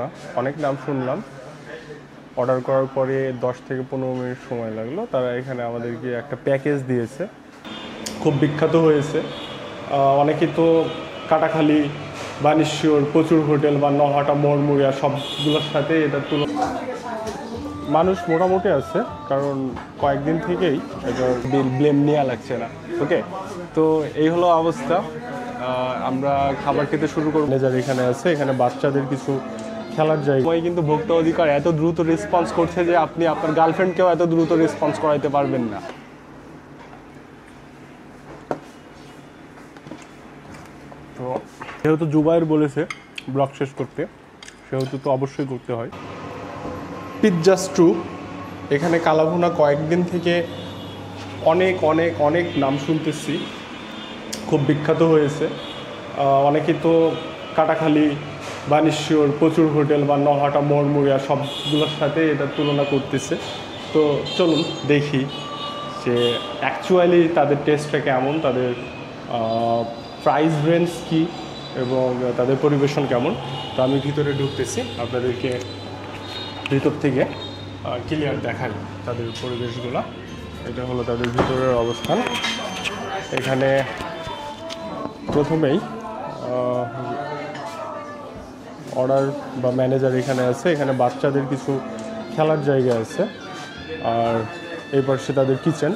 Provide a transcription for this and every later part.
না অনেক নাম শুনলাম। অর্ডার করার পরে 10 থেকে 15 মিনিট সময় লাগলো। তারা এখানে আমাদেরকে একটা প্যাকেজ দিয়েছে, খুব বিখ্যাত হয়েছে। অনেকেই তো কাটাখালী, বানেশ্বর, প্রচুর হোটেল বা নহাটা, মরমুরিয়া সবগুলোর সাথে এটা তুলনা। মানুষ মোটামুটি আছে, কারণ কয়েকদিন থেকেই এটা ব্লেম নেওয়া লাগছে না। ওকে, তো এই হলো অবস্থা। আমরা খাবার খেতে শুরু করব। ম্যানেজার এখানে আছে, এখানে বাচ্চাদের কিছু খেলার জায়গা। কিন্তু ভোক্তা অধিকার এত দ্রুত রেসপন্স করছে যে আপনি আপনার গার্লফ্রেন্ডকেও এত দ্রুত রেসপন্স করাইতে পারবেন না। তো যেহেতু জুবাইর বলেছে ব্লগ শেষ করতে, সেহেতু তো অবশ্যই করতে হয়। পিৎজাস ট্রু, এখানে কালাভুনা কয়েকদিন থেকে অনেক অনেক অনেক নাম শুনতেছি, খুব বিখ্যাত হয়েছে। অনেকেই তো কাটাখালী, বানেশ্বর, প্রচুর হোটেল বা নহাটা, মরমুরিয়া সবগুলোর সাথে এটা তুলনা করতেছে। তো চলুন দেখি যে অ্যাকচুয়ালি তাদের টেস্টটা কেমন, তাদের প্রাইস রেঞ্জ কী এবং তাদের পরিবেশন কেমন। তো আমি ভিতরে ঢুকতেছি, আপনাদেরকে ভিতর থেকে ক্লিয়ার দেখাই তাদের পরিবেশগুলো। এটা হলো তাদের ভিতরের অবস্থান। এখানে প্রথমেই অর্ডার বা ম্যানেজার এখানে আছে, এখানে বাচ্চাদের কিছু খেলার জায়গা আছে, আর এই পাশে তাদের কিচেন,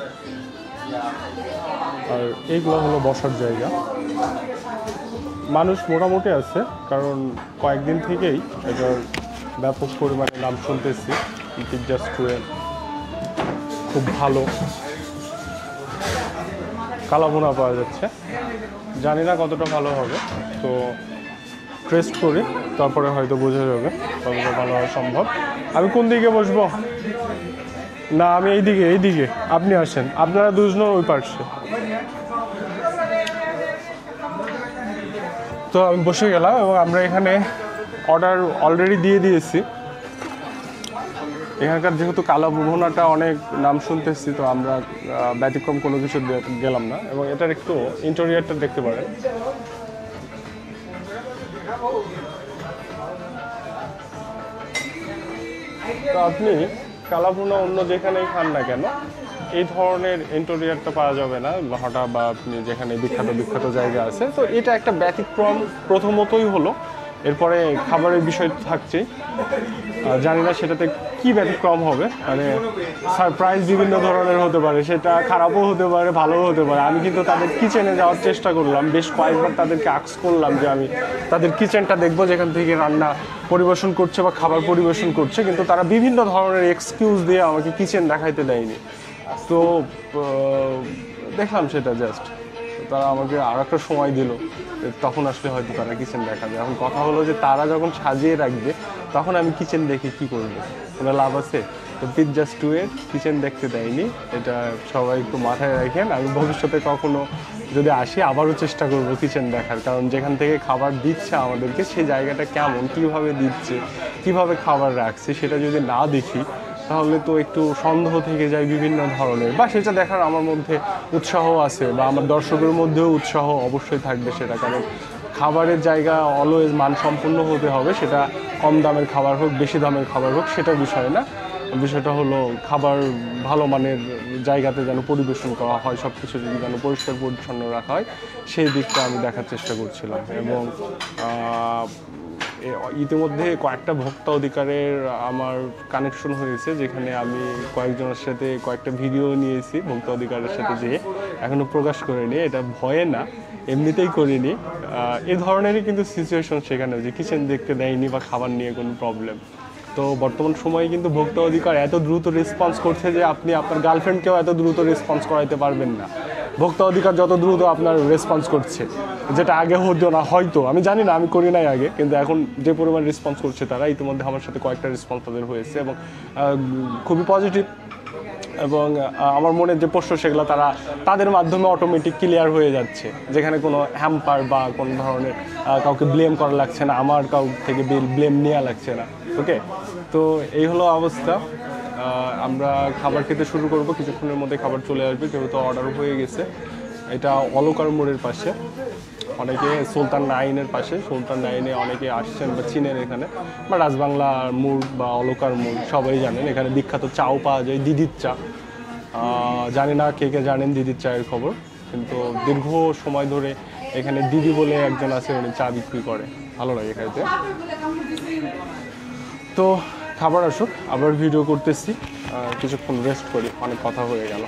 আর এইগুলো হলো বসার জায়গা। মানুষ মোটামুটি আছে, কারণ কয়েকদিন থেকেই এটার ব্যাপক পরিমাণে নাম শুনতেছি। পিৎজা স্টুয়ের খুব ভালো কালাভুনা পাওয়া যাচ্ছে, জানি না কতটা ভালো হবে, তো টেস্ট করি, তারপরে হয়তো বোঝা যাবে কতটা ভালো হওয়া সম্ভব। আমি কোন দিকে বসবো? না, আমি এইদিকে আপনি আসেন, আপনারা দুজন ওই পাশে। তো আমি বসে গেলাম এবং আমরা এখানে অর্ডার অলরেডি দিয়ে দিয়েছি। এখানকার যেহেতু কালাভুনাটা অনেক নাম শুনতেছি, তো আমরা ব্যতিক্রম কোনো কিছু গেলাম না। এবং এটার একটু ইন্টেরিয়রটা দেখতে পারেন। তো আপনি কালাভুনা অন্য যেখানেই খান না কেন, এই ধরনের ইন্টেরিয়রটা পাওয়া যাবে না নহাটা বা আপনি যেখানে বিখ্যাত জায়গা আছে। তো এটা একটা ব্যতিক্রম প্রথমতই হলো, এরপরে খাবারের বিষয় থাকছে। জানি না সেটাতে কি ব্যতিক্রম হবে, মানে সারপ্রাইজ বিভিন্ন ধরনের হতে পারে, সেটা খারাপও হতে পারে, ভালোও হতে পারে। আমি কিন্তু তাদের কিচেনে যাওয়ার চেষ্টা করলাম, বেশ কয়েকবার তাদেরকে আস্ক করলাম যে আমি তাদের কিচেনটা দেখবো যেখান থেকে রান্না পরিবেশন করছে বা খাবার পরিবেশন করছে, কিন্তু তারা বিভিন্ন ধরনের এক্সকিউজ দিয়ে আমাকে কিচেন দেখাইতে দেয়নি। তো দেখলাম সেটা জাস্ট, তারা আমাকে আর একটা সময় দিল, তখন আসলে হয়তো তারা কিচেন দেখাবে। এখন কথা হলো যে তারা যখন সাজিয়ে রাখবে তখন আমি কিচেন দেখে কি করবো, কোনো লাভ আছে? তো পিৎজা স্টুয়ের কিচেন দেখতে দেয়নি, এটা সবাই একটু মাথায় রাখেন। আমি ভবিষ্যতে কখনো যদি আসি আবারও চেষ্টা করবো কিচেন দেখার, কারণ যেখান থেকে খাবার দিচ্ছে আমাদেরকে সেই জায়গাটা কেমন, কীভাবে দিচ্ছে, কীভাবে খাবার রাখছে, সেটা যদি না দেখি তাহলে তো একটু সন্দেহ থেকে যায় বিভিন্ন ধরনের, বা সেটা দেখার আমার মধ্যে উৎসাহ আছে বা আমার দর্শকের মধ্যেও উৎসাহ অবশ্যই থাকবে সেটা। কারণ খাবারের জায়গা অলওয়েজ মানসম্পন্ন হতে হবে, সেটা কম দামের খাবার হোক, বেশি দামের খাবার হোক, সেটা বিষয় না। বিষয়টা হলো খাবার ভালো মানের জায়গাতে যেন পরিবেশন করা হয়, সব কিছু যদি যেন পরিষ্কার পরিচ্ছন্ন রাখা হয়, সেই দিকটা আমি দেখার চেষ্টা করছিলাম। এবং ইতিমধ্যে কয়েকটা ভোক্তা অধিকারের আমার কানেকশন হয়েছে, যেখানে আমি কয়েকজনের সাথে কয়েকটা ভিডিও নিয়েছি ভোক্তা অধিকারের সাথে, যেয়ে এখনও প্রকাশ করিনি, এটা ভয়ে না, এমনিতেই করিনি। এ ধরনেরই কিন্তু সিচুয়েশন সেখানে, যে কিচেন দেখতে দেয়নি বা খাবার নিয়ে কোনো প্রবলেম। তো বর্তমান সময়ে কিন্তু ভোক্তা অধিকার এত দ্রুত রেসপন্স করছে যে আপনি আপনার গার্লফ্রেন্ডকেও এত দ্রুত রেসপন্স করাইতে পারবেন না। ভোক্তা অধিকার যত দ্রুত আপনার রেসপন্স করছে, যেটা আগে হতো না, হয়তো আমি জানি না, আমি করি নাই আগে, কিন্তু এখন যে পরিমাণ রেসপন্স করছে তারা, ইতিমধ্যে আমার সাথে কয়েকটা রেসপন্স তাদের হয়েছে এবং খুবই পজিটিভ। এবং আমার মনের যে প্রশ্ন সেগুলো তাদের মাধ্যমে অটোমেটিক ক্লিয়ার হয়ে যাচ্ছে, যেখানে কোনো হ্যাম্পার বা কোনো ধরনের কাউকে ব্লেম করা লাগছে না, আমার কাউ থেকে ব্লেম নেওয়া লাগছে না। ওকে, তো এই হলো অবস্থা। আমরা খাবার খেতে শুরু করব, কিছুক্ষণের মধ্যে খাবার চলে আসবে, যেহেতু অর্ডার হয়ে গেছে। এটা অলকার মোড়ের পাশে, অনেকে সুলতান নাইনের পাশে, সুলতান নাইনে অনেকে আসছেন বা চিনেন এখানে, বা রাজবাংলার মোড় বা অলকার মোড় সবাই জানেন। এখানে বিখ্যাত চাও পাওয়া যায়, দিদির চা। জানি না কে কে জানেন দিদির চায়ের খবর, কিন্তু দীর্ঘ সময় ধরে এখানে দিদি বলে একজন আছে, উনি চা বিক্রি করে, ভালো লাগে খাইতে। তো খাবার আসুক, আবার ভিডিও করতেছি, কিছুক্ষণ রেস্ট করি, অনেক কথা হয়ে গেল।